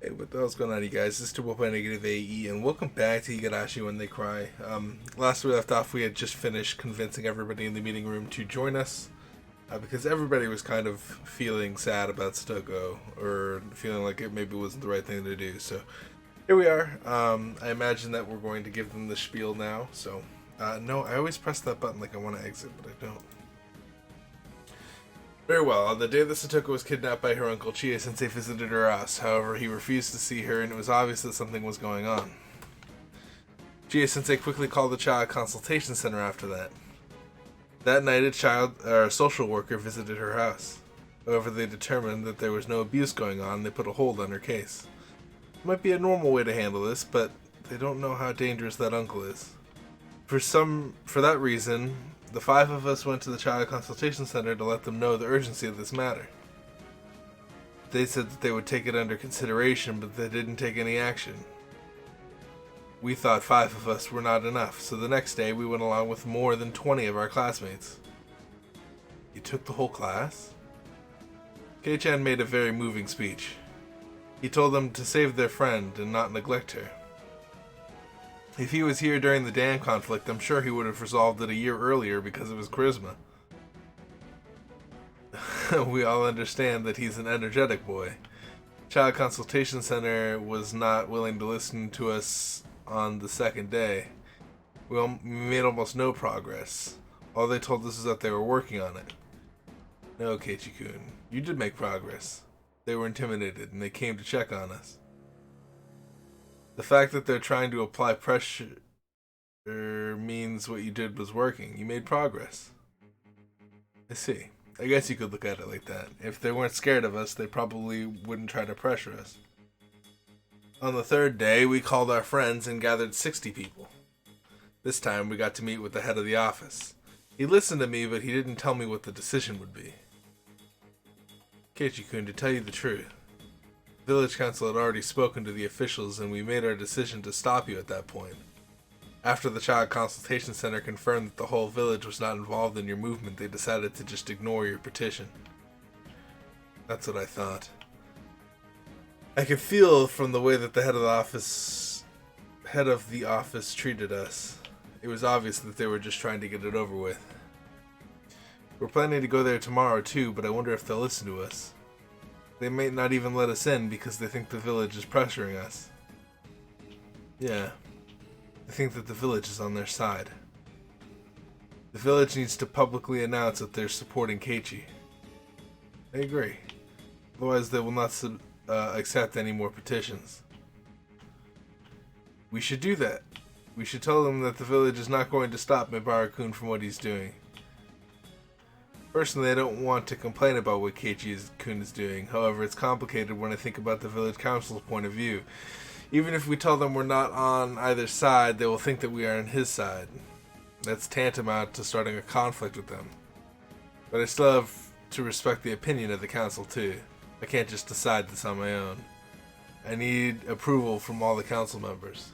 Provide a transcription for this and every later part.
Hey, what the hell's going on, you guys? This is Turbo by NegativeAE, and welcome back to Higurashi When They Cry. Last we left off, we had just finished convincing everybody in the meeting room to join us, because everybody was kind of feeling sad about Stoko, or feeling like it maybe wasn't the right thing to do. So here we are. I imagine that we're going to give them the spiel now. So, no, I always press that button like I want to exit, but I don't. Very well. On the day that Satoko was kidnapped by her uncle, Chie-sensei visited her house. However, he refused to see her, and it was obvious that something was going on. Chie-sensei quickly called the child consultation center after that. That night, a social worker visited her house. However, they determined that there was no abuse going on, and they put a hold on her case. It might be a normal way to handle this, but they don't know how dangerous that uncle is. For that reason, the five of us went to the Child Consultation Center to let them know the urgency of this matter. They said that they would take it under consideration, but they didn't take any action. We thought five of us were not enough, so the next day we went along with more than 20 of our classmates. You took the whole class? Kei-chan made a very moving speech. He told them to save their friend and not neglect her. If he was here during the dam conflict, I'm sure he would have resolved it a year earlier because of his charisma. We all understand that he's an energetic boy. Child Consultation Center was not willing to listen to us on the second day. We made almost no progress. All they told us is that they were working on it. No, Keiichi-kun, you did make progress. They were intimidated and they came to check on us. The fact that they're trying to apply pressure means what you did was working. You made progress. I see. I guess you could look at it like that. If they weren't scared of us, they probably wouldn't try to pressure us. On the third day, we called our friends and gathered 60 people. This time, we got to meet with the head of the office. He listened to me, but he didn't tell me what the decision would be. Keiichi-kun, to tell you the truth, Village Council had already spoken to the officials, and we made our decision to stop you at that point. After the Child Consultation Center confirmed that the whole village was not involved in your movement, they decided to just ignore your petition. That's what I thought. I could feel from the way that the head of the office treated us. It was obvious that they were just trying to get it over with. We're planning to go there tomorrow too, but I wonder if they'll listen to us. They may not even let us in because they think the village is pressuring us. Yeah, they think that the village is on their side. The village needs to publicly announce that they're supporting Keiichi. I agree. Otherwise, they will not accept any more petitions. We should do that. We should tell them that the village is not going to stop Mibara-kun from what he's doing. Personally, I don't want to complain about what Keiichi-kun is doing. However, it's complicated when I think about the village council's point of view. Even if we tell them we're not on either side, they will think that we are on his side. That's tantamount to starting a conflict with them. But I still have to respect the opinion of the council too. I can't just decide this on my own. I need approval from all the council members.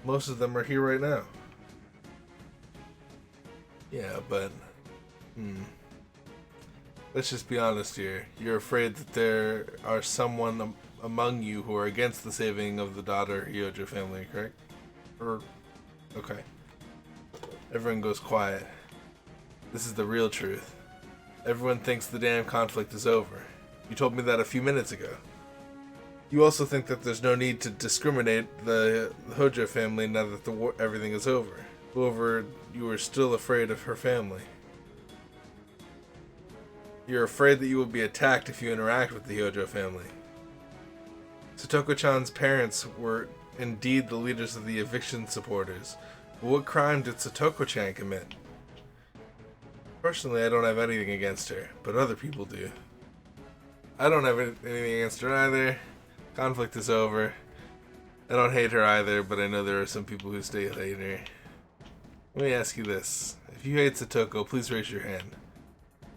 Most of them are here right now. Yeah, but let's just be honest here. You're afraid that there are someone among you who are against the saving of the daughter Hyojo family, correct? Okay. Everyone goes quiet. This is the real truth. Everyone thinks the damn conflict is over. You told me that a few minutes ago. You also think that there's no need to discriminate the Hojo family now that everything is over. However, you are still afraid of her family. You're afraid that you will be attacked if you interact with the Hyojo family. Satoko-chan's parents were indeed the leaders of the eviction supporters, but what crime did Satoko-chan commit? Personally, I don't have anything against her, but other people do. I don't have anything against her either. Conflict is over. I don't hate her either, but I know there are some people who still hate her. Let me ask you this. If you hate Satoko, please raise your hand.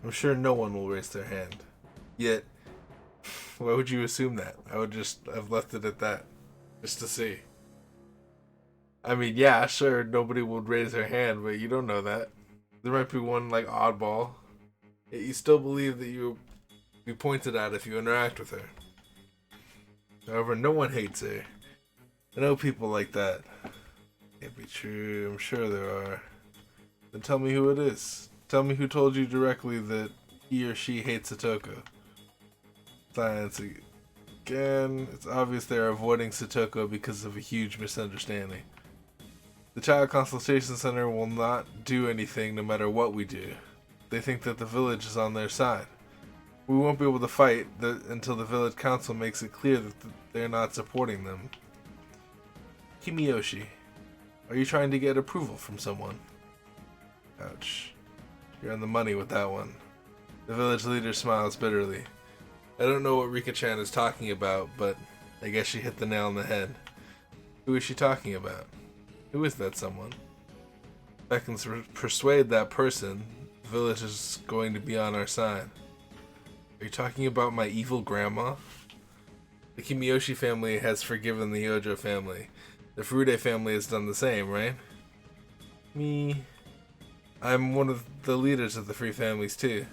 I'm sure no one will raise their hand. Yet, why would you assume that? I would just have left it at that. Just to see. I mean, yeah, sure, nobody would raise their hand, but you don't know that. There might be one, like, oddball. Yet you still believe that you'll be pointed at if you interact with her. However, no one hates her. I know people like that. Can't be true. I'm sure there are. Then tell me who it is. Tell me who told you directly that he or she hates Satoko. Science again. It's obvious they are avoiding Satoko because of a huge misunderstanding. The Child Consultation Center will not do anything no matter what we do. They think that the village is on their side. We won't be able to fight until the village council makes it clear that they're not supporting them. Kimiyoshi, are you trying to get approval from someone? Ouch. You're on the money with that one. The village leader smiles bitterly. I don't know what Rika-chan is talking about, but I guess she hit the nail on the head. Who is she talking about? Who is that someone? If I can persuade that person, the village is going to be on our side. Are you talking about my evil grandma? The Kimiyoshi family has forgiven the Yojo family. The Furude family has done the same, right? Me. I'm one of the leaders of the three families too.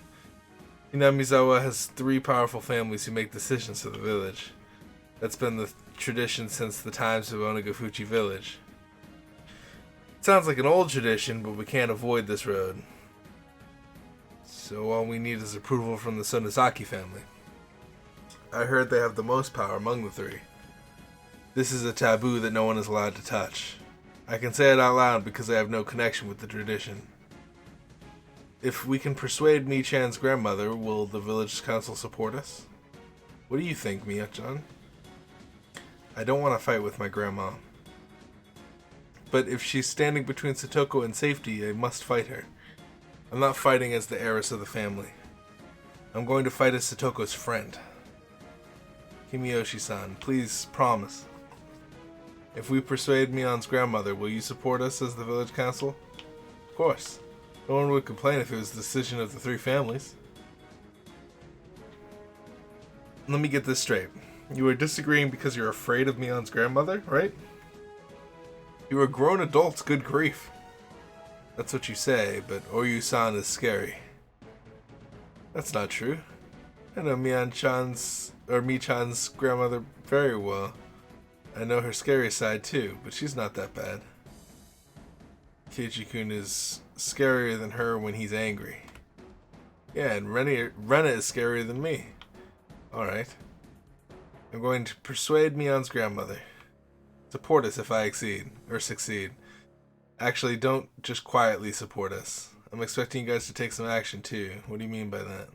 Hinamizawa has three powerful families who make decisions for the village. That's been the tradition since the times of Onegafuchi village. It sounds like an old tradition, but we can't avoid this road. So all we need is approval from the Sonosaki family. I heard they have the most power among the three. This is a taboo that no one is allowed to touch. I can say it out loud because I have no connection with the tradition. If we can persuade Mi-chan's grandmother, will the village council support us? What do you think, Miya-chan? I don't want to fight with my grandma. But if she's standing between Satoko and safety, I must fight her. I'm not fighting as the heiress of the family. I'm going to fight as Satoko's friend. Kimiyoshi-san, please promise. If we persuade Mion's grandmother, will you support us as the village council? Of course. No one would complain if it was the decision of the three families. Let me get this straight. You are disagreeing because you're afraid of Mion's grandmother, right? You are grown adults, good grief. That's what you say, but Oryu-san is scary. That's not true. I know Mi-chan's grandmother very well. I know her scary side too, but she's not that bad. Keiichi-kun is scarier than her when he's angry. Yeah, and Rena is scarier than me. Alright. I'm going to persuade Mion's grandmother. Support us if I succeed. Actually, don't just quietly support us. I'm expecting you guys to take some action too. What do you mean by that?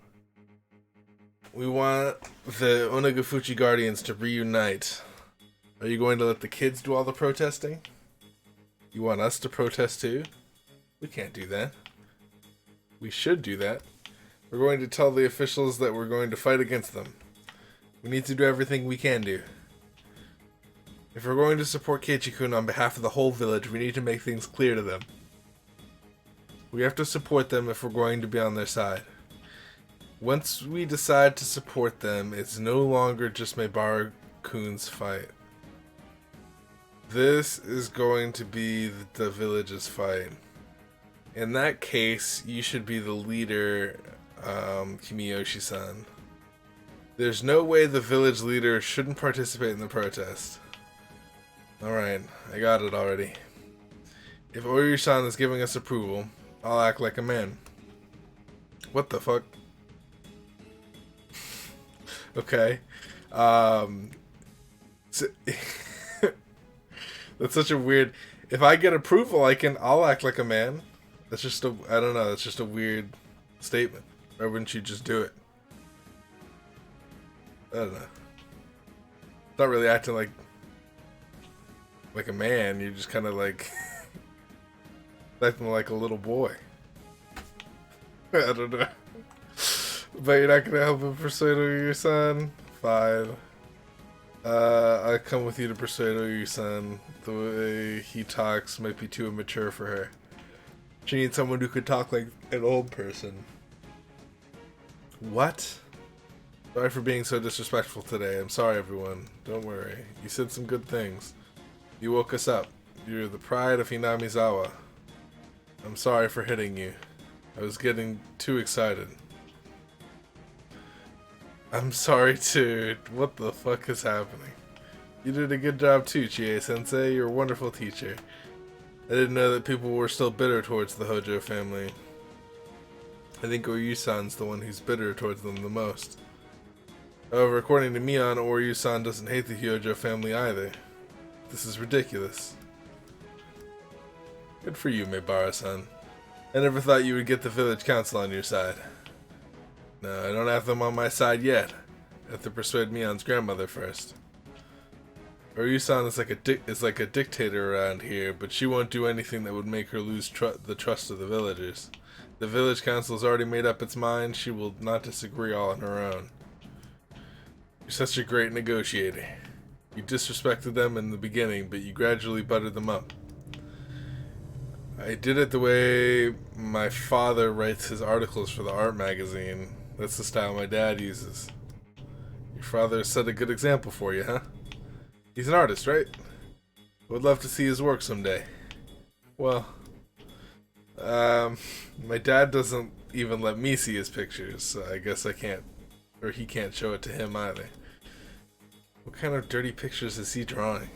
We want the Onegafuchi Guardians to reunite. Are you going to let the kids do all the protesting? You want us to protest too? We can't do that. We should do that. We're going to tell the officials that we're going to fight against them. We need to do everything we can do. If we're going to support Keiichi-kun on behalf of the whole village, we need to make things clear to them. We have to support them if we're going to be on their side. Once we decide to support them, it's no longer just Maibara-kun's fight. This is going to be the village's fight. In that case, you should be the leader, Kimiyoshi-san. There's no way the village leader shouldn't participate in the protest. Alright, I got it already. If Oryu-san is giving us approval, I'll act like a man. What the fuck? Okay. That's such a weird... If I get approval, I'll act like a man. That's just I don't know, that's just a weird statement. Why wouldn't you just do it? I don't know. Not really acting like a man, you're just kind of like acting like a little boy. I don't know. But you're not gonna help him persuade your son? Fine. I come with you to persuade your son. The way he talks might be too immature for her. She needs someone who could talk like an old person. What? Sorry for being so disrespectful today. I'm sorry, everyone. Don't worry. You said some good things. You woke us up. You're the pride of Hinamizawa. I'm sorry for hitting you. I was getting too excited. I'm sorry too. What the fuck is happening? You did a good job too, Chie-sensei. You're a wonderful teacher. I didn't know that people were still bitter towards the Hojo family. I think Oryu-san's the one who's bitter towards them the most. However, according to Mion, Oryu-san doesn't hate the Hyojo family either. This is ridiculous. Good for you, Meibara-san. I never thought you would get the village council on your side. No, I don't have them on my side yet. I have to persuade Mion's grandmother first. Oryu-san is like a dictator around here, but she won't do anything that would make her lose the trust of the villagers. The village council has already made up its mind. She will not disagree all on her own. You're such a great negotiator. You disrespected them in the beginning, but you gradually buttered them up. I did it the way my father writes his articles for the art magazine. That's the style my dad uses. Your father set a good example for you, huh? He's an artist, right? I would love to see his work someday. Well, my dad doesn't even let me see his pictures, so I guess I can't, or he can't show it to him either. What kind of dirty pictures is he drawing?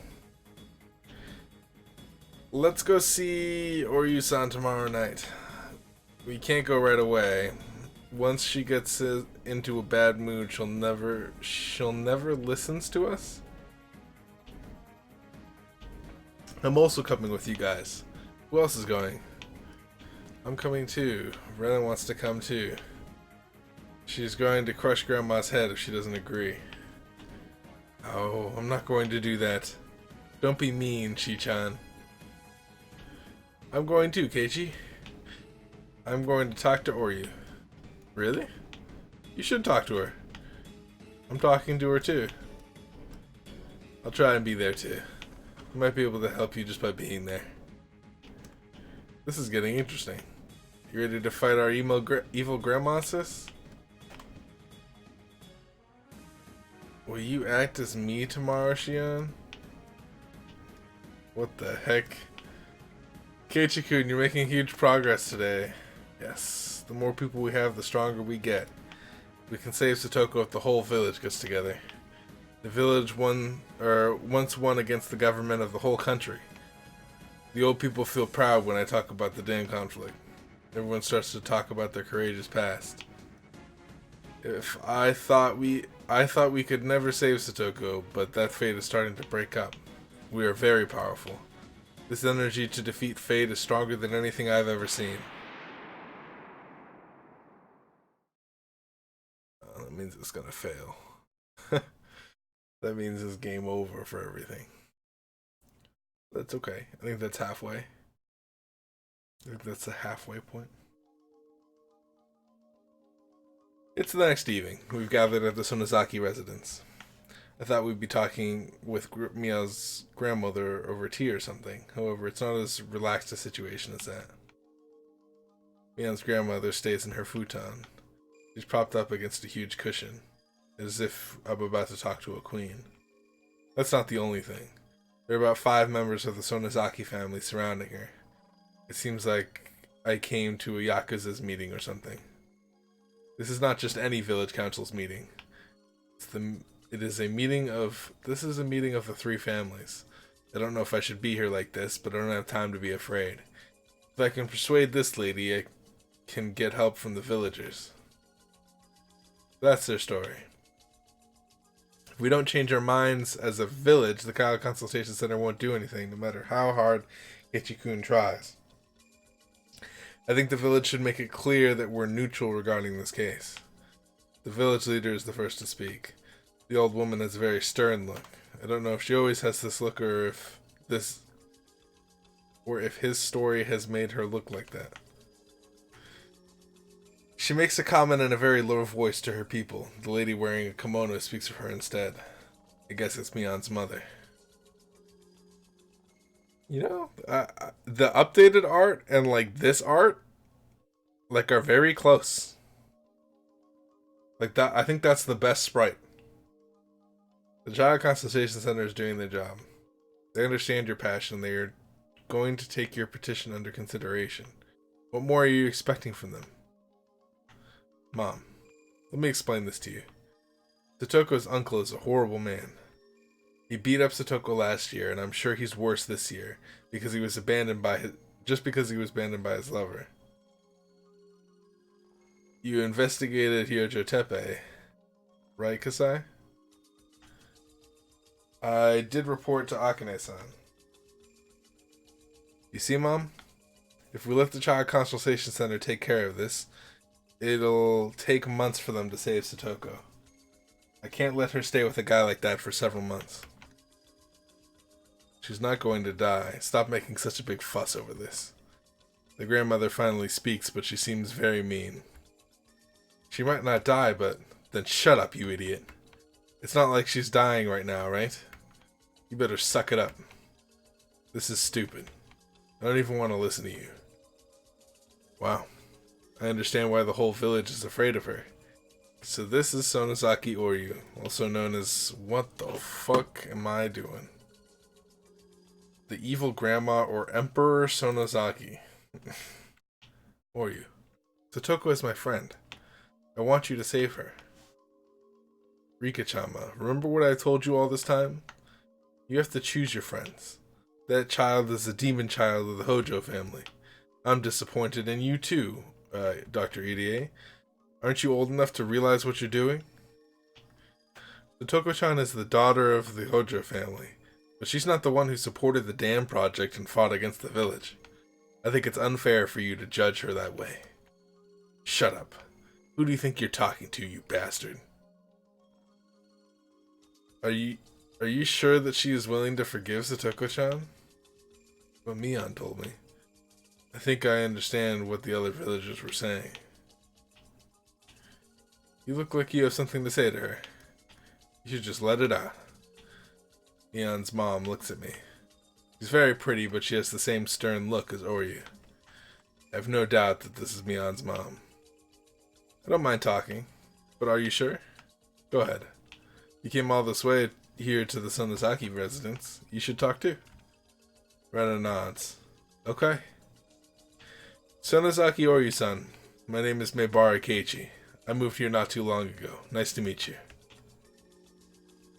Let's go see Oryu-san tomorrow night. We can't go right away. Once she gets into a bad mood, she'll never listens to us. I'm also coming with you guys. Who else is going? I'm coming too. Renan wants to come too. She's going to crush Grandma's head if she doesn't agree. Oh, I'm not going to do that. Don't be mean, Chi-chan. I'm going too, Keiichi. I'm going to talk to Oryu. Really? You should talk to her. I'm talking to her too. I'll try and be there too. I might be able to help you just by being there. This is getting interesting. You ready to fight our evil grandma, sis? Will you act as me tomorrow, Shion? What the heck? Keiichi-kun, you're making huge progress today. Yes, the more people we have, the stronger we get. We can save Satoko if the whole village gets together. The village once won against the government of the whole country. The old people feel proud when I talk about the damn conflict. Everyone starts to talk about their courageous past. I thought we could never save Satoko, but that fate is starting to break up. We are very powerful. This energy to defeat fate is stronger than anything I've ever seen. That means it's gonna fail. That means it's game over for everything. That's okay. I think that's halfway. I think that's the halfway point. It's the next evening. We've gathered at the Sonozaki residence. I thought we'd be talking with Mia's grandmother over tea or something. However, it's not as relaxed a situation as that. Mia's grandmother stays in her futon. She's propped up against a huge cushion, as if I'm about to talk to a queen. That's not the only thing. There are about 5 members of the Sonozaki family surrounding her. It seems like I came to a Yakuza's meeting or something. This is not just any village council's meeting. This is a meeting of the 3 families. I don't know if I should be here like this, but I don't have time to be afraid. If I can persuade this lady, I can get help from the villagers. That's their story. If we don't change our minds as a village, the Kyle Consultation Center won't do anything, no matter how hard Keiichi-kun tries. I think the village should make it clear that we're neutral regarding this case. The village leader is the first to speak. The old woman has a very stern look. I don't know if she always has this look or if his story has made her look like that. She makes a comment in a very low voice to her people. The lady wearing a kimono speaks for her instead. I guess it's Mion's mother. You know, the updated art and like this art, like are very close. Like that, I think that's the best sprite. The Child Consultation Center is doing their job. They understand your passion. They are going to take your petition under consideration. What more are you expecting from them? Mom, let me explain this to you. Satoko's uncle is a horrible man. He beat up Satoko last year, and I'm sure he's worse this year because he was abandoned by his lover. You investigated Hyojo Tepe, right, Kasai? I did report to Akane-san. You see, Mom? If we let the Child Consultation Center take care of this, it'll take months for them to save Satoko. I can't let her stay with a guy like that for several months. She's not going to die. Stop making such a big fuss over this. The grandmother finally speaks, but she seems very mean. She might not die, but then shut up, you idiot. It's not like she's dying right now, right? You better suck it up. This is stupid. I don't even want to listen to you. Wow. I understand why the whole village is afraid of her. So this is Sonozaki Oryu, also known as what the fuck am I doing? The evil grandma or Emperor Sonozaki. Oryu. Satoko is my friend. I want you to save her. Rika-chama, remember what I told you all this time? You have to choose your friends. That child is the demon child of the Hojo family. I'm disappointed in you too, Dr. Irie. Aren't you old enough to realize what you're doing? Satoko-chan is the daughter of the Hojo family, but she's not the one who supported the dam project and fought against the village. I think it's unfair for you to judge her that way. Shut up. Who do you think you're talking to, you bastard? Are you sure that she is willing to forgive Satoko-chan? What Mion told me. I think I understand what the other villagers were saying. You look like you have something to say to her. You should just let it out. Mion's mom looks at me. She's very pretty, but she has the same stern look as Oryu. I have no doubt that this is Mion's mom. I don't mind talking, but are you sure? Go ahead. You came all this way here to the Sonozaki residence. You should talk too. Rena nods. Okay. Sonozaki Oryu-san, my name is Maebara Keiichi. I moved here not too long ago. Nice to meet you.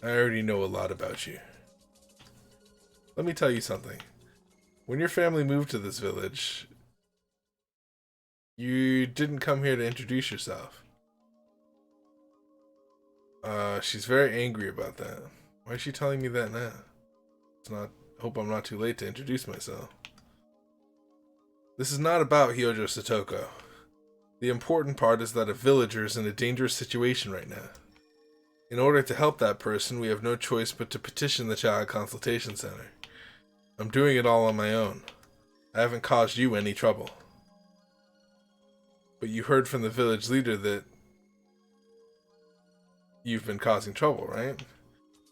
I already know a lot about you. Let me tell you something. When your family moved to this village, you didn't come here to introduce yourself. She's very angry about that. Why is she telling me that now? Hope I'm not too late to introduce myself. This is not about Hyojo Satoko. The important part is that a villager is in a dangerous situation right now. In order to help that person, we have no choice but to petition the Child Consultation Center. I'm doing it all on my own. I haven't caused you any trouble. But you heard from the village leader that you've been causing trouble, right?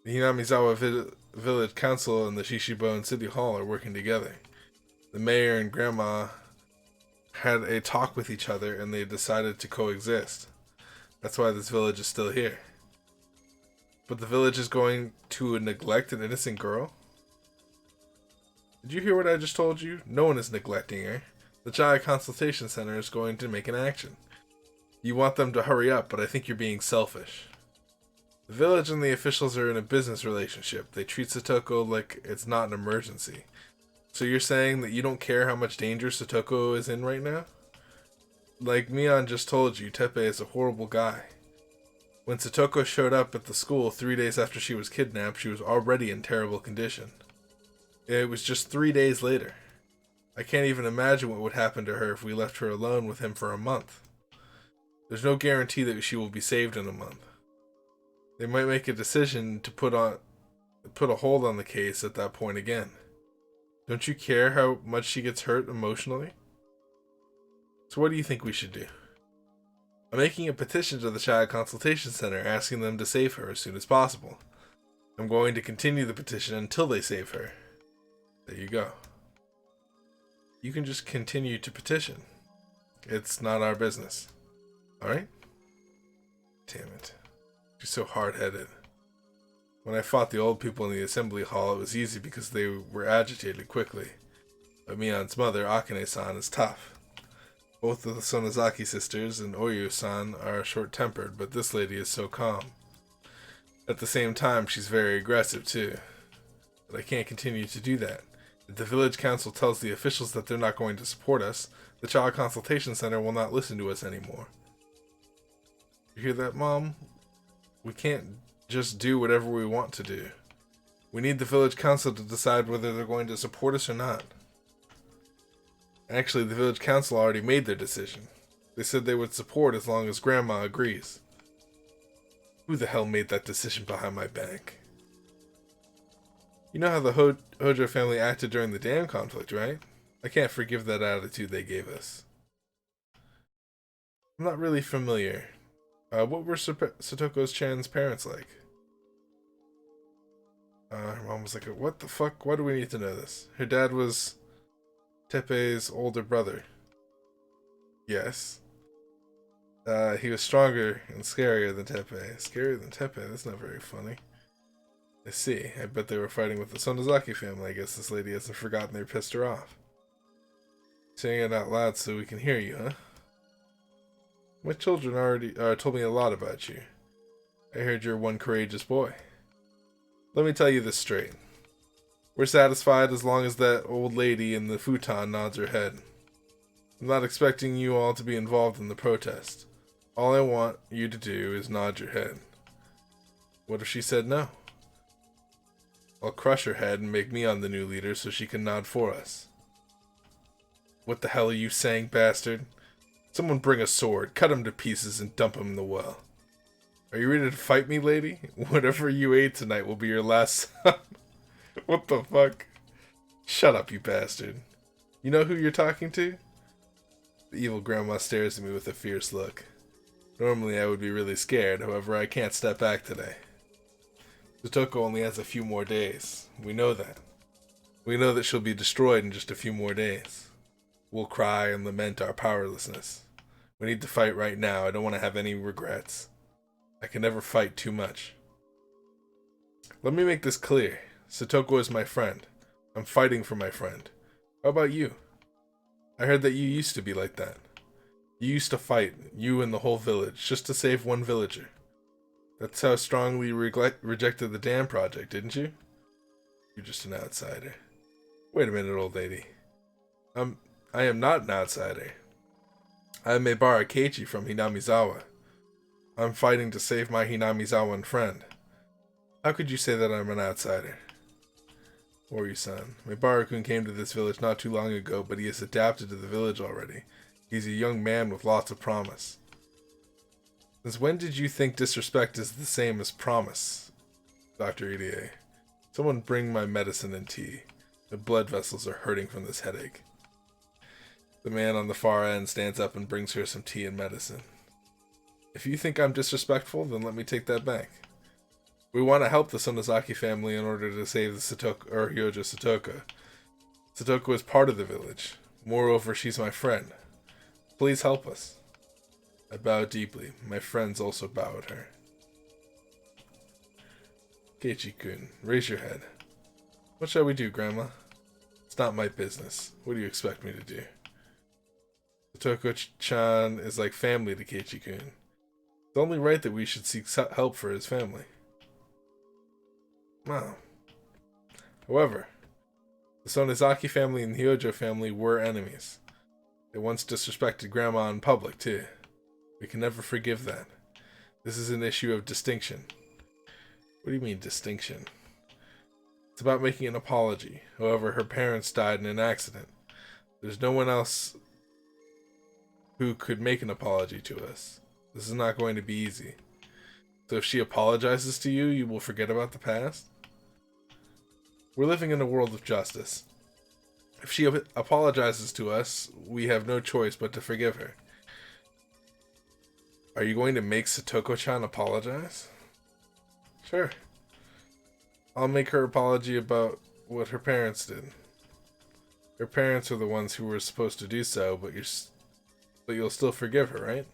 The Hinamizawa Village Council and the Shishibone City Hall are working together. The mayor and grandma had a talk with each other and they decided to coexist. That's why this village is still here. But the village is going to neglect an innocent girl? Did you hear what I just told you? No one is neglecting her. The Child Consultation Center is going to make an action. You want them to hurry up, but I think you're being selfish. The village and the officials are in a business relationship. They treat Satoko like it's not an emergency. So you're saying that you don't care how much danger Satoko is in right now? Like Mion just told you, Tepe is a horrible guy. When Satoko showed up at the school 3 days after she was kidnapped, she was already in terrible condition. It was just 3 days later. I can't even imagine what would happen to her if we left her alone with him for a month. There's no guarantee that she will be saved in a month. They might make a decision to put a hold on the case at that point again. Don't you care how much she gets hurt emotionally? So what do you think we should do? I'm making a petition to the Child Consultation Center asking them to save her as soon as possible. I'm going to continue the petition until they save her. There you go. You can just continue to petition. It's not our business. Alright? Damn it. She's so hard-headed. When I fought the old people in the assembly hall, it was easy because they were agitated quickly. But Mion's mother, Akane-san, is tough. Both of the Sonozaki sisters and Oryu-san are short-tempered, but this lady is so calm. At the same time, she's very aggressive too. But I can't continue to do that. If the village council tells the officials that they're not going to support us, the Child Consultation Center will not listen to us anymore. You hear that, Mom? We can't just do whatever we want to do. We need the village council to decide whether they're going to support us or not. Actually, the village council already made their decision. They said they would support as long as Grandma agrees. Who the hell made that decision behind my back? You know how the Hojo family acted during the dam conflict, right? I can't forgive that attitude they gave us. I'm not really familiar. What were Satoko's-chan's parents like? Her mom was like, what the fuck? Why do we need to know this? Her dad was Teppei's older brother. Yes. He was stronger and scarier than Teppei. Scarier than Teppei? That's not very funny. I see. I bet they were fighting with the Sonozaki family. I guess this lady hasn't forgotten they pissed her off. Saying it out loud so we can hear you, huh? My children already told me a lot about you. I heard you're one courageous boy. Let me tell you this straight. We're satisfied as long as that old lady in the futon nods her head. I'm not expecting you all to be involved in the protest. All I want you to do is nod your head. What if she said no? I'll crush her head and make me on the new leader so she can nod for us. What the hell are you saying, bastard? Someone bring a sword, cut him to pieces, and dump him in the well. Are you ready to fight me, lady? Whatever you ate tonight will be your last son. What the fuck? Shut up, you bastard. You know who you're talking to? The evil grandma stares at me with a fierce look. Normally I would be really scared, however I can't step back today. Satoko only has a few more days. We know that. We know that she'll be destroyed in just a few more days. We'll cry and lament our powerlessness. We need to fight right now. I don't want to have any regrets. I can never fight too much. Let me make this clear. Satoko is my friend. I'm fighting for my friend. How about you? I heard that you used to be like that. You used to fight, you and the whole village, just to save one villager. That's how strongly you rejected the dam project, didn't you? You're just an outsider. Wait a minute, old lady. I am not an outsider. I am Meibara Keiichi from Hinamizawa. I'm fighting to save my Hinamizawan friend. How could you say that I'm an outsider? Ori-san, Meibara-kun came to this village not too long ago, but he has adapted to the village already. He's a young man with lots of promise. Since when did you think disrespect is the same as promise? Dr. Irie. Someone bring my medicine and tea. My blood vessels are hurting from this headache. The man on the far end stands up and brings her some tea and medicine. If you think I'm disrespectful, then let me take that back. We want to help the Sonozaki family in order to save the Hyojo Satoko. Satoko is part of the village. Moreover, she's my friend. Please help us. I bow deeply. My friends also bow at her. Keiichi-kun, raise your head. What shall we do, Grandma? It's not my business. What do you expect me to do? Satoko-chan is like family to Keiichi-kun. It's only right that we should seek help for his family. Wow. However, the Sonozaki family and the Hyojo family were enemies. They once disrespected Grandma in public, too. We can never forgive that. This is an issue of distinction. What do you mean, distinction? It's about making an apology. However, her parents died in an accident. There's no one else who could make an apology to us. This is not going to be easy. So if she apologizes to you, you will forget about the past? We're living in a world of justice. If she apologizes to us, we have no choice but to forgive her. Are you going to make Satoko-chan apologize? Sure. I'll make her apology about what her parents did. Her parents are the ones who were supposed to do so, but you'll still forgive her, right?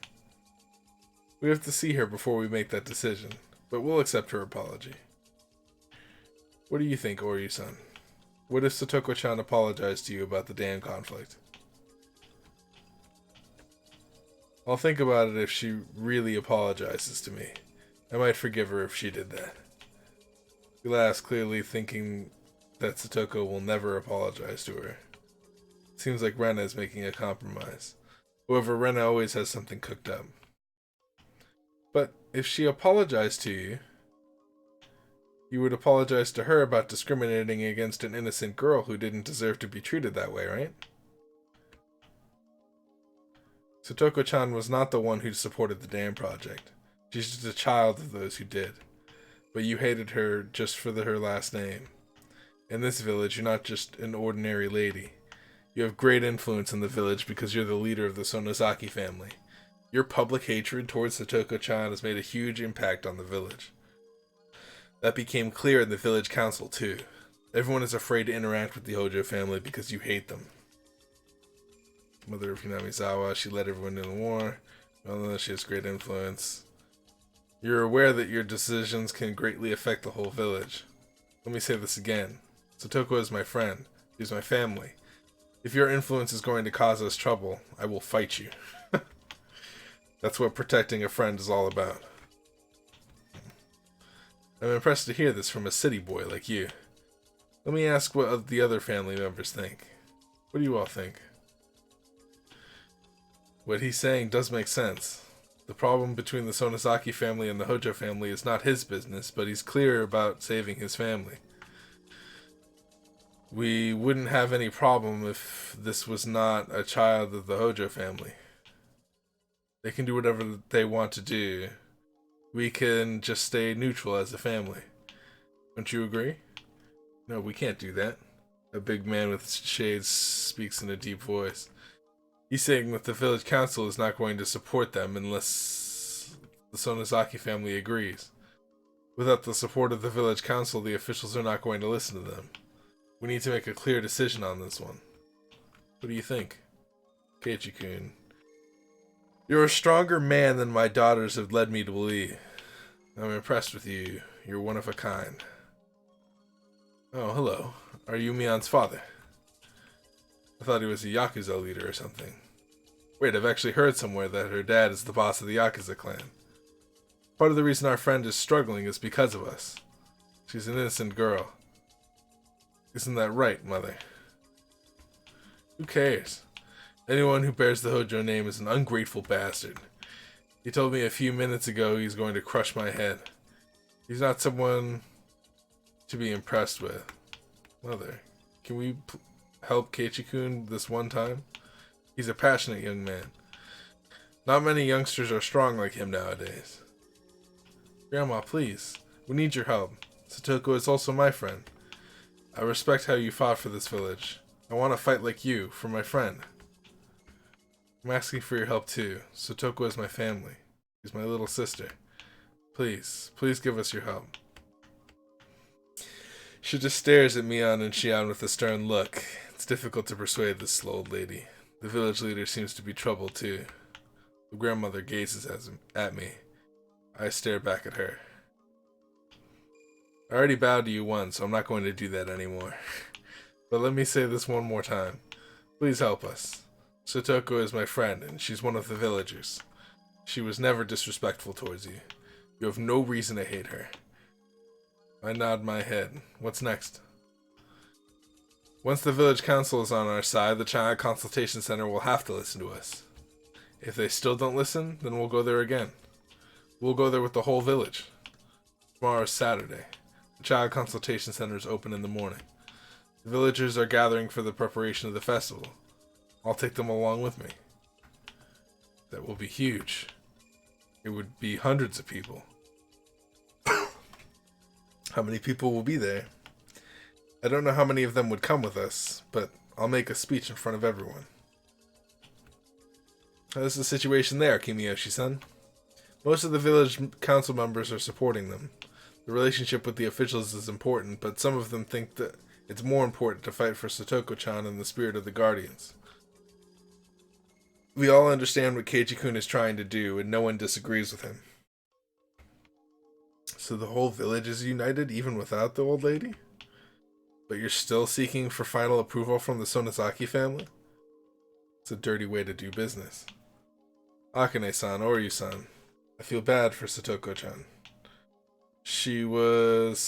We have to see her before we make that decision, but we'll accept her apology. What do you think, Ori-san? What if Satoko-chan apologized to you about the dam conflict? I'll think about it if she really apologizes to me. I might forgive her if she did that. He laughs, clearly thinking that Satoko will never apologize to her. Seems like Rena is making a compromise. However, Rena always has something cooked up. But if she apologized to you, you would apologize to her about discriminating against an innocent girl who didn't deserve to be treated that way, right? Satoko-chan was not the one who supported the dam project. She's just a child of those who did. But you hated her just for her last name. In this village, you're not just an ordinary lady. You have great influence in the village because you're the leader of the Sonozaki family. Your public hatred towards Satoko-chan has made a huge impact on the village. That became clear in the village council, too. Everyone is afraid to interact with the Hojo family because you hate them. Mother of Hinamizawa, she led everyone in the war. Although she has great influence. You're aware that your decisions can greatly affect the whole village. Let me say this again. Satoko is my friend. She's my family. If your influence is going to cause us trouble, I will fight you. That's what protecting a friend is all about. I'm impressed to hear this from a city boy like you. Let me ask what the other family members think. What do you all think? What he's saying does make sense. The problem between the Sonozaki family and the Hojo family is not his business, but he's clear about saving his family. We wouldn't have any problem if this was not a child of the Hojo family. They can do whatever they want to do. We can just stay neutral as a family. Don't you agree? No, we can't do that. A big man with shades speaks in a deep voice. He's saying that the village council is not going to support them unless the Sonozaki family agrees. Without the support of the village council, the officials are not going to listen to them. We need to make a clear decision on this one. What do you think? Keiichi-kun. You're a stronger man than my daughters have led me to believe. I'm impressed with you. You're one of a kind. Oh, hello. Are you Mion's father? I thought he was a Yakuza leader or something. Wait, I've actually heard somewhere that her dad is the boss of the Yakuza clan. Part of the reason our friend is struggling is because of us. She's an innocent girl. Isn't that right, mother? Who cares? Anyone who bears the Hojo name is an ungrateful bastard. He told me a few minutes ago he's going to crush my head. He's not someone to be impressed with. Mother, can we help Keiichi-kun this one time? He's a passionate young man. Not many youngsters are strong like him nowadays. Grandma, please. We need your help. Satoko is also my friend. I respect how you fought for this village. I want to fight like you, for my friend. I'm asking for your help too. Satoko is my family. She's my little sister. Please, please give us your help. She just stares at Mion and Shion with a stern look. It's difficult to persuade this slow old lady. The village leader seems to be troubled too. The grandmother gazes at me. I stare back at her. I already bowed to you once, so I'm not going to do that anymore. But let me say this one more time. Please help us. Satoko is my friend, and she's one of the villagers. She was never disrespectful towards you. You have no reason to hate her. I nod my head. What's next? Once the village council is on our side, the China Consultation Center will have to listen to us. If they still don't listen, then we'll go there again. We'll go there with the whole village. Tomorrow is Saturday. The Child Consultation Center is open in the morning. The villagers are gathering for the preparation of the festival. I'll take them along with me. That will be huge. It would be hundreds of people. How many people will be there? I don't know how many of them would come with us, but I'll make a speech in front of everyone. How's the situation there, Kimiyoshi-san? Most of the village council members are supporting them. The relationship with the officials is important, but some of them think that it's more important to fight for Satoko-chan in the spirit of the Guardians. We all understand what Keiichi-kun is trying to do, and no one disagrees with him. So the whole village is united, even without the old lady? But you're still seeking for final approval from the Sonozaki family? It's a dirty way to do business. Akane-san, I feel bad for Satoko-chan. She was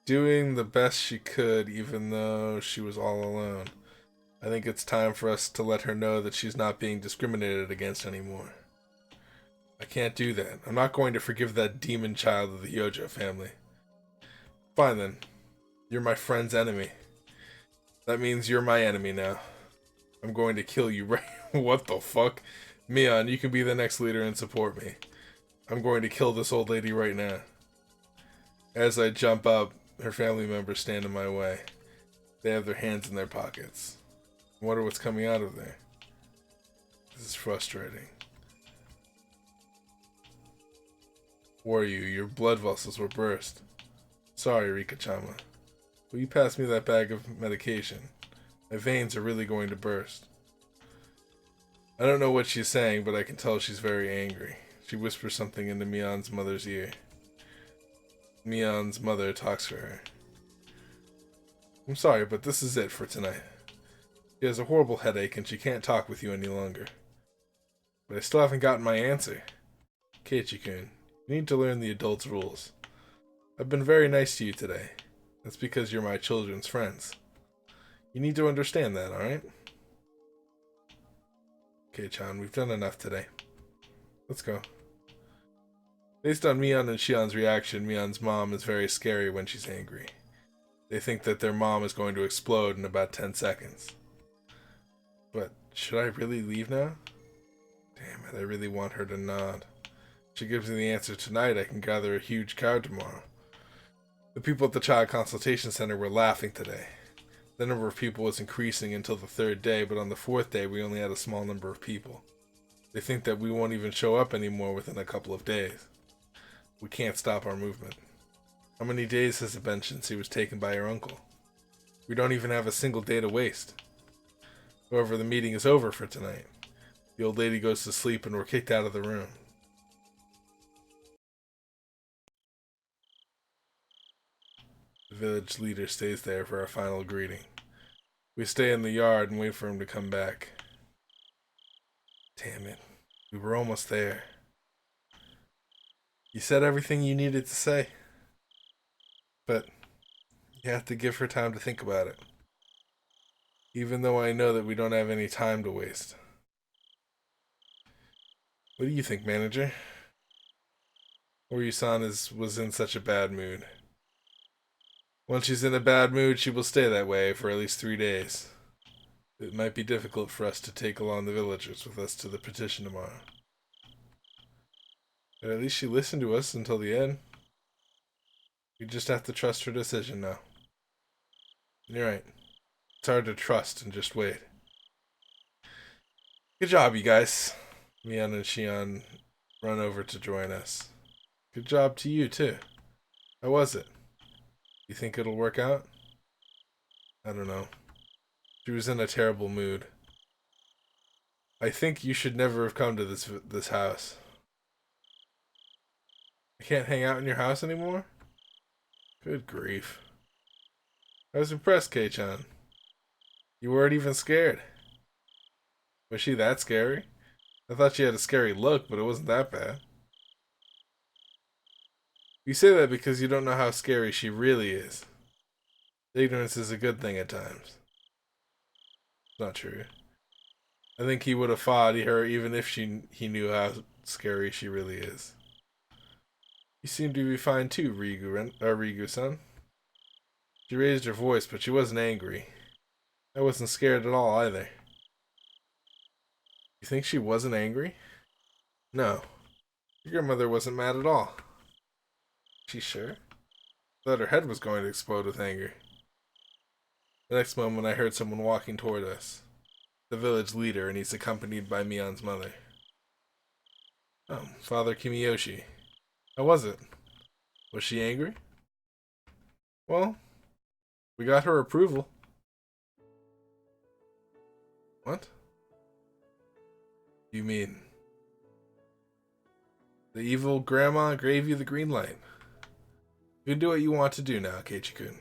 doing the best she could even though she was all alone. I think it's time for us to let her know that she's not being discriminated against anymore. I can't do that. I'm not going to forgive that demon child of the Hyojo family. Fine then. You're my friend's enemy. That means you're my enemy now. I'm going to kill you right... What the fuck? Mion, you can be the next leader and support me. I'm going to kill this old lady right now. As I jump up, her family members stand in my way. They have their hands in their pockets. I wonder what's coming out of there. This is frustrating. Who are you? Your blood vessels were burst. Sorry, Rika-chama. Will you pass me that bag of medication? My veins are really going to burst. I don't know what she's saying, but I can tell she's very angry. She whispers something into Mion's mother's ear. Mion's mother talks for her. I'm sorry, but this is it for tonight. She has a horrible headache and she can't talk with you any longer. But I still haven't gotten my answer. Keiichi-kun, you need to learn the adults' rules. I've been very nice to you today. That's because you're my children's friends. You need to understand that, alright? Okay, we've done enough today. Let's go. Based on Mion and Shion's reaction, Mion's mom is very scary when she's angry. They think that their mom is going to explode in about 10 seconds. But should I really leave now? Damn it, I really want her to nod. If she gives me the answer tonight, I can gather a huge crowd tomorrow. The people at the Child Consultation Center were laughing today. The number of people was increasing until the third day, but on the fourth day we only had a small number of people. They think that we won't even show up anymore within a couple of days. We can't stop our movement. How many days has it been since he was taken by your uncle? We don't even have a single day to waste. However, the meeting is over for tonight. The old lady goes to sleep and we're kicked out of the room. The village leader stays there for our final greeting. We stay in the yard and wait for him to come back. Damn it. We were almost there. You said everything you needed to say. But you have to give her time to think about it. Even though I know that we don't have any time to waste. What do you think, manager? Oryu-san was in such a bad mood. Once she's in a bad mood, she will stay that way for at least 3 days. It might be difficult for us to take along the villagers with us to the petition tomorrow. But at least she listened to us until the end. We just have to trust her decision now. You're right. It's hard to trust and just wait. Good job, you guys. Mion and Shion run over to join us. Good job to you, too. How was it? You think it'll work out? I don't know. She was in a terrible mood. I think you should never have come to this house. I can't hang out in your house anymore? Good grief. I was impressed, Kei-chan. You weren't even scared. Was she that scary? I thought she had a scary look, but it wasn't that bad. You say that because you don't know how scary she really is. Ignorance is a good thing at times. It's not true. I think he would have fought her even if he knew how scary she really is. You seem to be fine too, Rigu-san. She raised her voice, but she wasn't angry. I wasn't scared at all either. You think she wasn't angry? No. Your grandmother wasn't mad at all. She sure? I thought her head was going to explode with anger. The next moment I heard someone walking toward us. The village leader, and he's accompanied by Mion's mother. Oh, Father Kimiyoshi. How was it? Was she angry? Well, we got her approval. What? You mean the evil grandma gave you the green light? You can do what you want to do now, Keiichi-kun.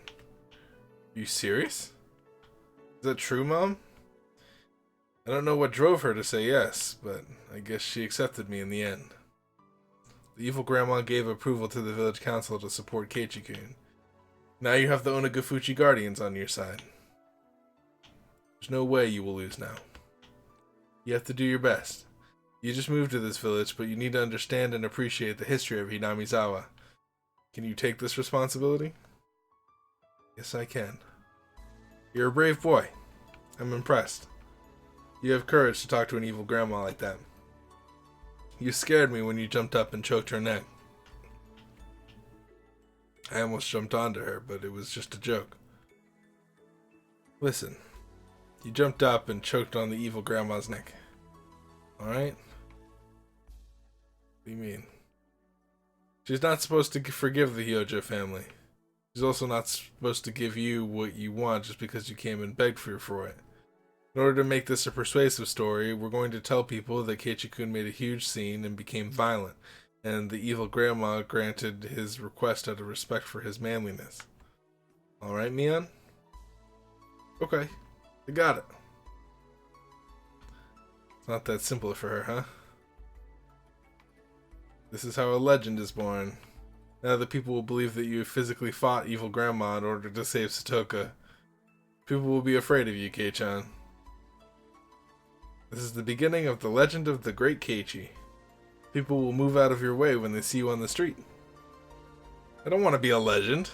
You serious? Is that true, Mom? I don't know what drove her to say yes, but I guess she accepted me in the end. The evil grandma gave approval to the village council to support Keiichi-kun. Now you have the Onagafuchi Guardians on your side. There's no way you will lose now. You have to do your best. You just moved to this village, but you need to understand and appreciate the history of Hinamizawa. Can you take this responsibility? Yes, I can. You're a brave boy. I'm impressed. You have courage to talk to an evil grandma like that. You scared me when you jumped up and choked her neck. I almost jumped onto her, but it was just a joke. Listen, you jumped up and choked on the evil grandma's neck. Alright? What do you mean? She's not supposed to forgive the Hyojo family. She's also not supposed to give you what you want just because you came and begged for it. In order to make this a persuasive story, we're going to tell people that Keiichi-kun made a huge scene and became violent, and the evil grandma granted his request out of respect for his manliness. Alright, Mion? Okay, I got it. It's not that simple for her, huh? This is how a legend is born. Now that people will believe that you physically fought evil grandma in order to save Satoka. People will be afraid of you, Kei-chan. This is the beginning of the legend of the great Keiichi. People will move out of your way when they see you on the street. I don't want to be a legend.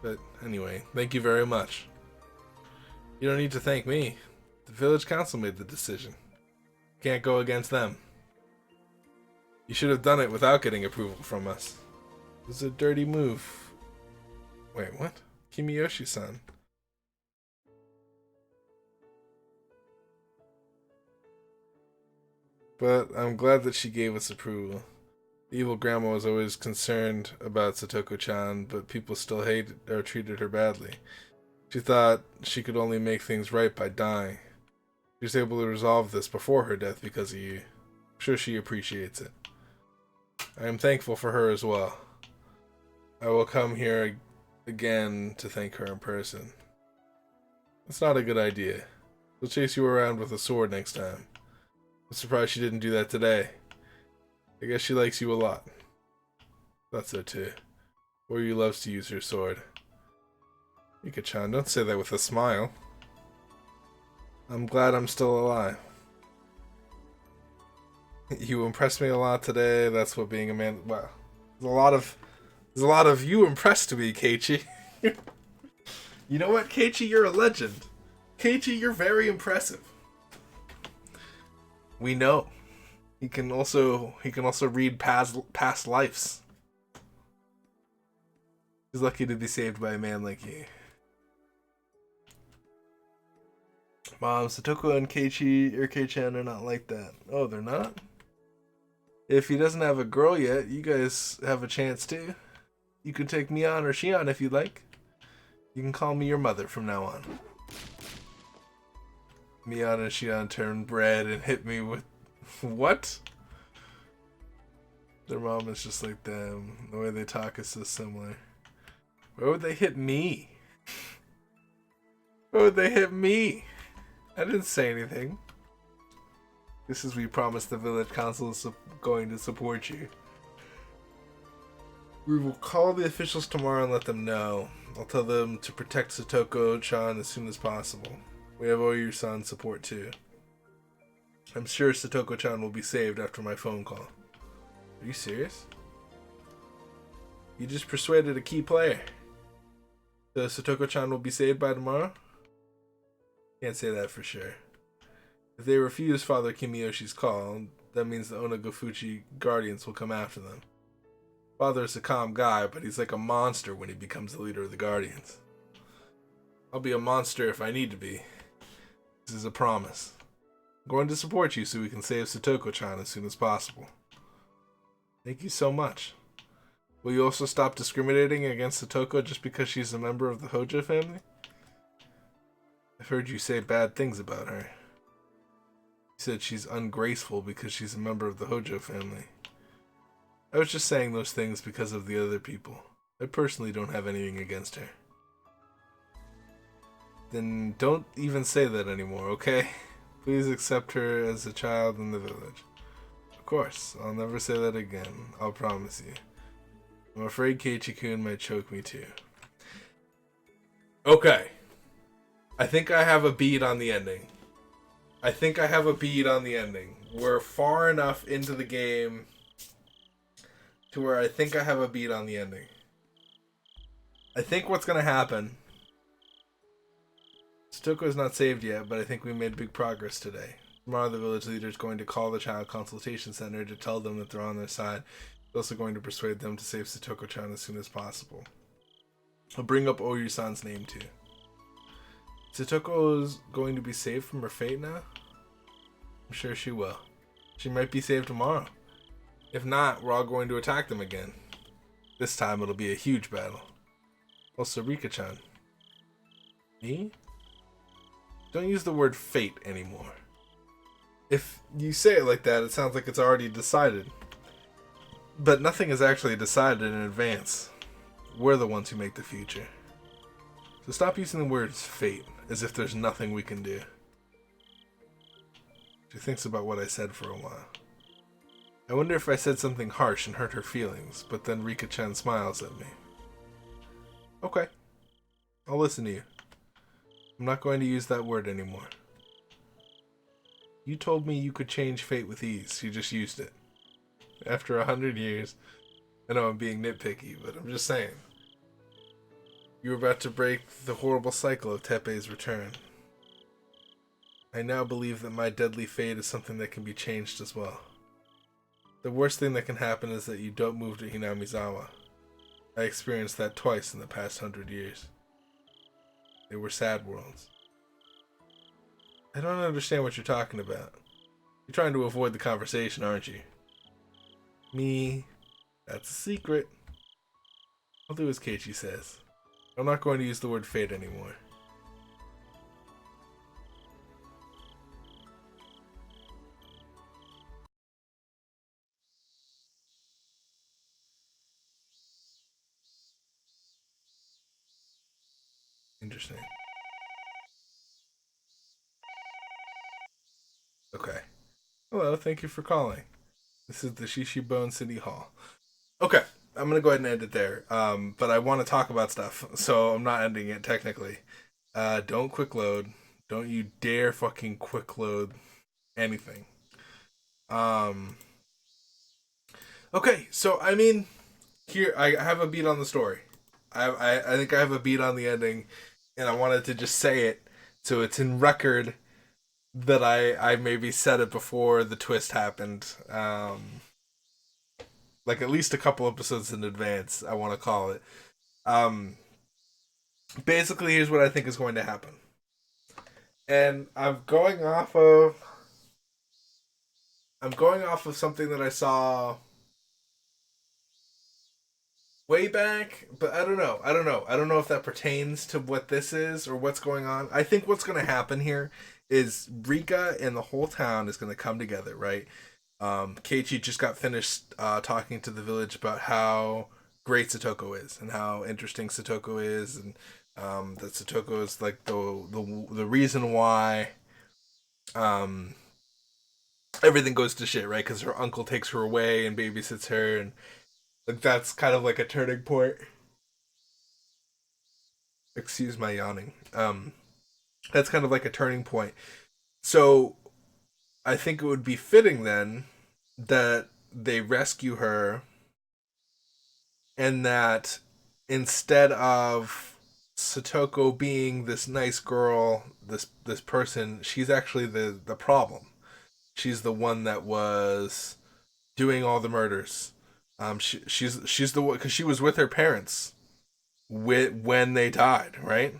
But anyway, thank you very much. You don't need to thank me. The village council made the decision. Can't go against them. You should have done it without getting approval from us. It was a dirty move. Wait, what? Kimiyoshi-san. But I'm glad that she gave us approval. The evil grandma was always concerned about Satoko-chan, but people still hated or treated her badly. She thought she could only make things right by dying. She was able to resolve this before her death because of you. I'm sure she appreciates it. I am thankful for her as well. I will come here again to thank her in person. That's not a good idea. She'll chase you around with a sword next time. I'm surprised she didn't do that today. I guess she likes you a lot. That's so too. Oryu loves to use her sword. Mika-chan, don't say that with a smile. I'm glad I'm still alive. You impressed me a lot today. That's what being a man. Wow, there's a lot of you impressed me, Keiichi. You know what, Keiichi? You're a legend. Keiichi, you're very impressive. We know. He can also read past lives. He's lucky to be saved by a man like you. Mom, Satoko and Kei-chan are not like that. Oh, they're not? If he doesn't have a girl yet, you guys have a chance too. You can take Mion or Shion if you'd like. You can call me your mother from now on. Mion and Shion turned red and hit me with... What? Their mom is just like them. The way they talk is so similar. Why would they hit me? Why would they hit me? I didn't say anything. This is we promised the village council is going to support you. We will call the officials tomorrow and let them know. I'll tell them to protect Satoko-chan as soon as possible. We have Oyu-san's support too. I'm sure Satoko-chan will be saved after my phone call. Are you serious? You just persuaded a key player. So Satoko-chan will be saved by tomorrow? Can't say that for sure. If they refuse Father Kimiyoshi's call, that means the Onagafuchi Guardians will come after them. Father's a calm guy, but he's like a monster when he becomes the leader of the Guardians. I'll be a monster if I need to be. This is a promise. I'm going to support you so we can save Satoko-chan as soon as possible. Thank you so much. Will you also stop discriminating against Satoko just because she's a member of the Hojo family? I've heard you say bad things about her. You said she's ungraceful because she's a member of the Hojo family. I was just saying those things because of the other people. I personally don't have anything against her. Then don't even say that anymore, okay? Please accept her as a child in the village. Of course, I'll never say that again. I'll promise you. I'm afraid Keiichi-kun might choke me too. Okay. I think I have a beat on the ending. We're far enough into the game to where I think I have a beat on the ending. I think what's going to happen... Satoko is not saved yet, but I think we made big progress today. Tomorrow the village leader is going to call the child consultation center to tell them that they're on their side. He's also going to persuade them to save Satoko-chan as soon as possible. I'll bring up Oyu-san's name too. Satoko is going to be saved from her fate now? I'm sure she will. She might be saved tomorrow. If not, we're all going to attack them again. This time it'll be a huge battle. Also, Rika-chan. Me? Don't use the word fate anymore. If you say it like that, it sounds like it's already decided. But nothing is actually decided in advance. We're the ones who make the future. So stop using the words fate, as if there's nothing we can do. She thinks about what I said for a while. I wonder if I said something harsh and hurt her feelings, but then Rika-chan smiles at me. Okay. I'll listen to you. I'm not going to use that word anymore. You told me you could change fate with ease. You just used it. After 100 years, I know I'm being nitpicky, but I'm just saying. You were about to break the horrible cycle of Teppei's return. I now believe that my deadly fate is something that can be changed as well. The worst thing that can happen is that you don't move to Hinamizawa. I experienced that twice in the past 100 years. They were sad worlds. I don't understand what you're talking about. You're trying to avoid the conversation, aren't you? Me. That's a secret. I'll do as Keiichi says. I'm not going to use the word fate anymore. Interesting. Okay. Hello, thank you for calling. This is the Shishibone City Hall. Okay, I'm gonna go ahead and end it there. But I want to talk about stuff, so I'm not ending it technically. Don't quick load. Don't you dare fucking quick load anything. Um. Okay, so I mean, here I have a beat on the story. I think I have a beat on the ending, and I wanted to just say it so it's in record that I maybe said it before the twist happened. Like at least a couple episodes in advance, I want to call it. Um, Basically, here's what I think is going to happen, and I'm going off of something that I saw way back, but I don't know. I don't know if that pertains to what this is or what's going on. I think what's going to happen here is Rika and the whole town is going to come together, right? Keiichi just got finished talking to the village about how great Satoko is and how interesting Satoko is, and that Satoko is like the reason why um, everything goes to shit, right? Because her uncle takes her away and babysits her, and like that's kind of like a turning point. Excuse my yawning. That's kind of like a turning point. So I think it would be fitting then that they rescue her, and that instead of Satoko being this nice girl, this person, she's actually the problem. She's the one that was doing all the murders. She's the one because she was with her parents when they died, right?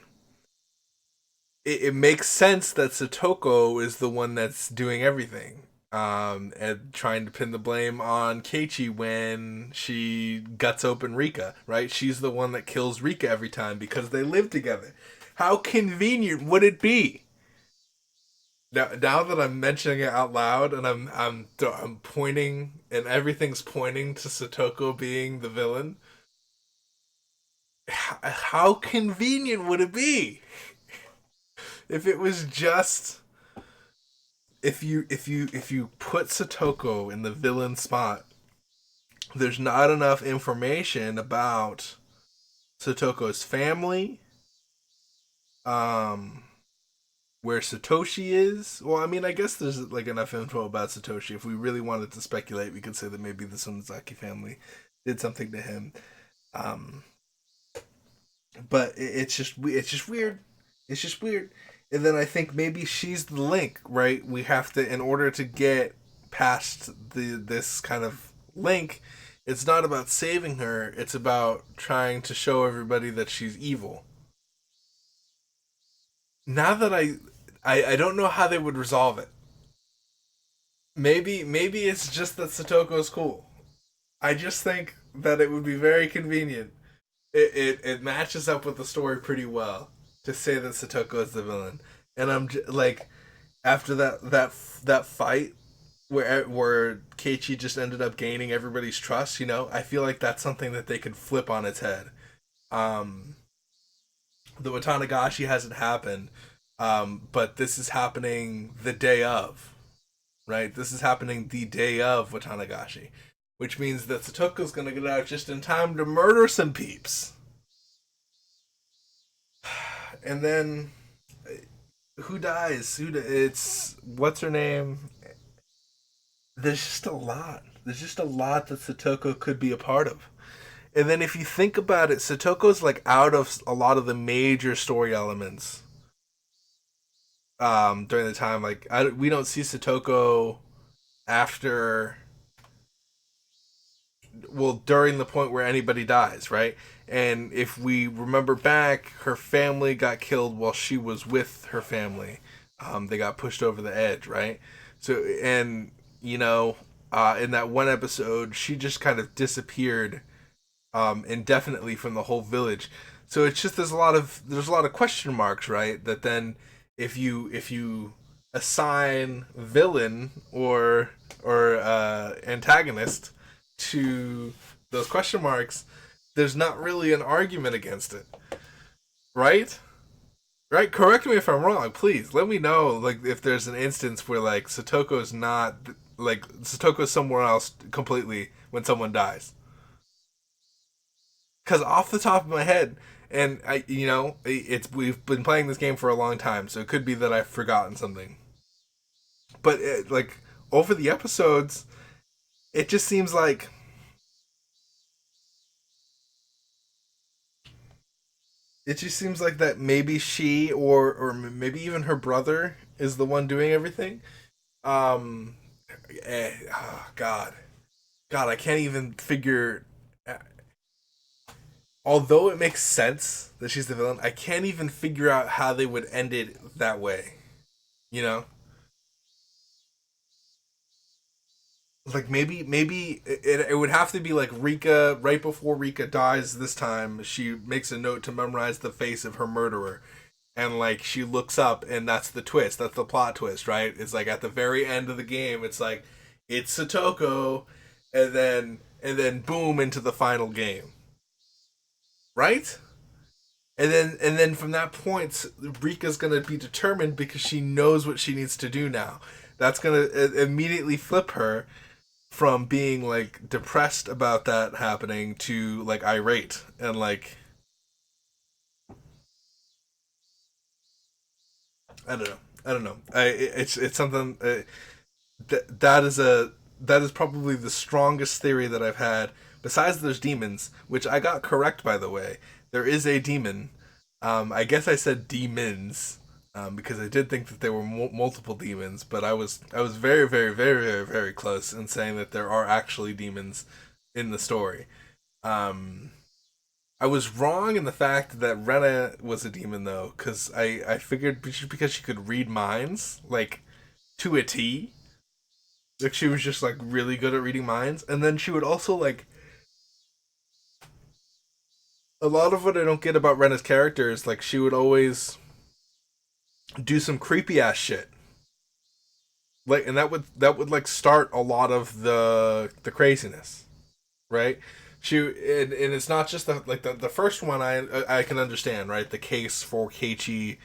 It makes sense that Satoko is the one that's doing everything. And trying to pin the blame on Keiichi when she guts open Rika, right? She's the one that kills Rika every time because they live together. How convenient would it be? Now that I'm mentioning it out loud and I'm pointing and everything's pointing to Satoko being the villain. How convenient would it be if it was just if you put Satoko in the villain spot? There's not enough information about Satoko's family, um, where Satoshi is. Well, I mean, I guess there's like enough info about Satoshi. If we really wanted to speculate, we could say that maybe the Sonozaki family did something to him. Um, but it's just weird. It's just weird. And then I think maybe she's the link, right? We have to, in order to get past this kind of link, it's not about saving her. It's about trying to show everybody that she's evil. Now that I don't know how they would resolve it. Maybe it's just that Satoko's cool. I just think that it would be very convenient. It matches up with the story pretty well to say that Satoko is the villain, and like after that fight where Keiichi just ended up gaining everybody's trust. I feel like that's something that they could flip on its head. Um, the Watanagashi hasn't happened, but this is happening the day of, right? This is happening the day of Watanagashi, which means that Satoko's gonna get out just in time to murder some peeps. And then who dies? It's what's her name? There's just a lot. There's just a lot that Satoko could be a part of. And then if you think about it, Satoko's like out of a lot of the major story elements during the time. Like we don't see Satoko after, well, during the point where anybody dies, right? And if we remember back, her family got killed while she was with her family. They got pushed over the edge, right? So, and in that one episode, she just kind of disappeared indefinitely from the whole village. So it's just there's a lot of question marks, right? That then if you assign villain or antagonist to those question marks, there's not really an argument against it, right? Right? Correct me if I'm wrong, please. Let me know, like, if there's an instance where like Satoko's not like Satoko's somewhere else completely when someone dies. Because off the top of my head, and it's we've been playing this game for a long time, so it could be that I've forgotten something. But like over the episodes, it just seems like that maybe she or maybe even her brother is the one doing everything. Um, oh God, I can't even figure. Although it makes sense that she's the villain, I can't even figure out how they would end it that way. You know, like maybe it would have to be like Rika right before Rika dies this time. She makes a note to memorize the face of her murderer, and like she looks up, and that's the twist. That's the plot twist, right? It's like at the very end of the game, it's like it's Satoko, and then boom into the final game, right? And then from that point, Rika's gonna be determined because she knows what she needs to do now. That's gonna immediately flip her from being like depressed about that happening to like irate and like I don't know. I don't know. It's something that is probably the strongest theory that I've had. Besides, there's demons, which I got correct by the way. There is a demon. I guess I said demons because I did think that there were multiple demons, but I was very very very very very close in saying that there are actually demons in the story. Um, I was wrong in the fact that Rena was a demon though, because I figured because she could read minds like to a T, like she was just like really good at reading minds, and then she would also like a lot of what I don't get about Rena's character is like she would always do some creepy ass shit, like, and that would like start a lot of the craziness, right? And it's not just the first one I can understand, right? The case for Keiichi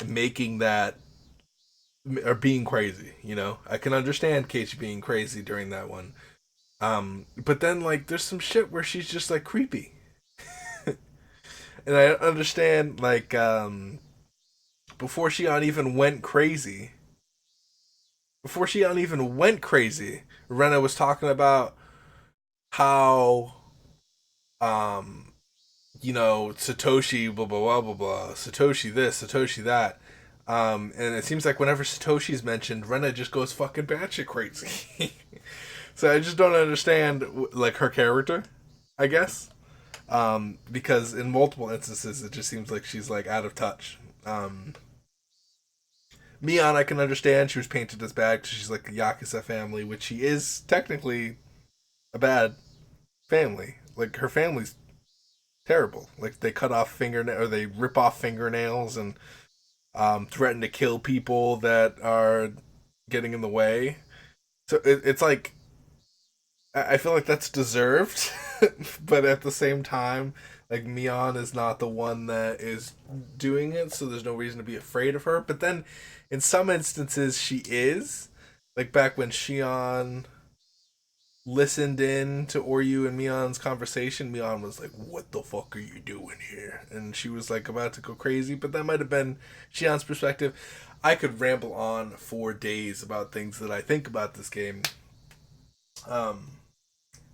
making that or being crazy, I can understand Keiichi being crazy during that one. But then like there's some shit where she's just like creepy. And I understand, like, before Shion even went crazy, Rena was talking about how, um, Satoshi, blah, blah, blah, blah, blah, Satoshi this, Satoshi that. And it seems like whenever Satoshi's mentioned, Rena just goes fucking batshit crazy. So I just don't understand, like, her character, I guess. Because in multiple instances, it just seems like she's, like, out of touch. Mion, I can understand. She was painted as bad because she's, like, a Yakuza family, which she is technically a bad family. Like, her family's terrible. Like, they cut off fingernail, or they rip off fingernails and threaten to kill people that are getting in the way. So it's like, I feel like that's deserved, but at the same time, like, Mion is not the one that is doing it, so there's no reason to be afraid of her. But then, in some instances, she is. Like back when Shion listened in to Oryu and Mion's conversation, Mion was like, "What the fuck are you doing here?" And she was like about to go crazy. But that might have been Shion's perspective. I could ramble on for days about things that I think about this game. Um,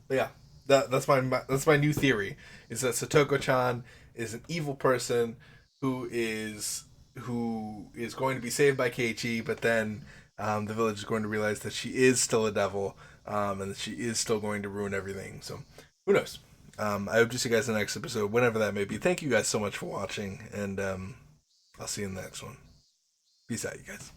but yeah, that's my new theory, is that Satoko-chan is an evil person who is going to be saved by Keiichi, but then the village is going to realize that she is still a devil, and that she is still going to ruin everything. So who knows? I hope to see you guys in the next episode, whenever that may be. Thank you guys so much for watching, and I'll see you in the next one. Peace out, you guys.